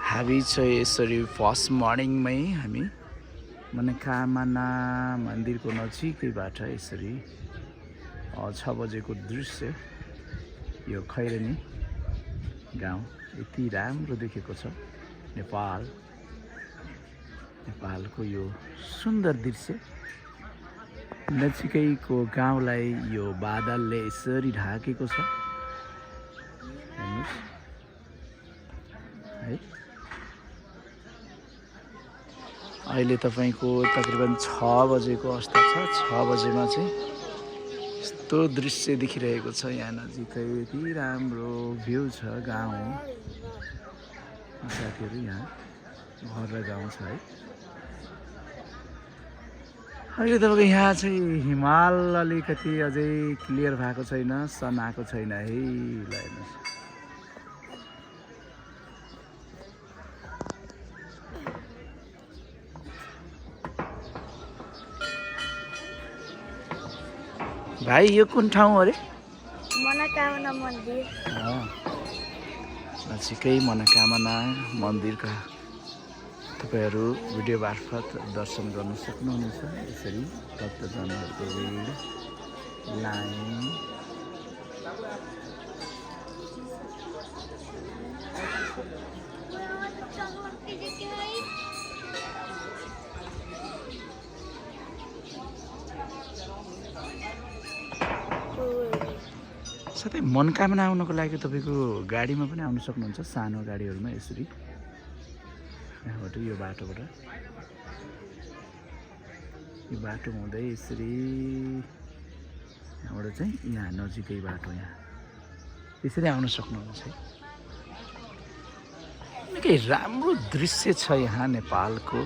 हामी चाहिँ यसरी फर्स्ट मर्निङमै हामी मनोकामना मन्दिरको नजिकैबाट यसरी 6 बजेको दृश्य यो खैरेनी गाउँ यति राम्रो देखेको छ। नेपालको यो सुन्दर दृश्य नजिकैको गाउँलाई यो बादलले यसरी ढाकेको छ। हेर्नुस् है, अहिले तपाईको तकरिबन 6 बजेको अवस्था छ। 6 बजेमा चाहिँ यस्तो दृश्य देखिरहेको छ। यहाँ नजिकै यति राम्रो भ्यू छ। गाउँ साथीहरू यहाँ घर र गाउँ छ है। अहिले तपाईँको यहाँ चाहिँ हिमाल अलिकति अझै क्लियर भएको छैन, सन आएको छैन है। ल हेर्नुहोस्, भाइ यो कुन ठाउँ अरे? मनोकामना मन्दिर। नजिकै मनोकामना मन्दिरका तपाईहरू भिडियो मार्फत दर्शन गर्न सक्नुहुनेछ। यसरी भक्तजनहरूको भिड लाइन साथै मनोकामना आउनको लागि तपाईँको गाडीमा पनि आउन सक्नुहुन्छ। सानो गाडीहरूमा यसरी यहाँबाट यो बाटोबाट यो बाटो हुँदै यसरी यहाँबाट चाहिँ यहाँ नजिकै बाटो यहाँ यसरी आउन सक्नुहुन्छ। निकै राम्रो दृश्य छ यहाँ नेपालको।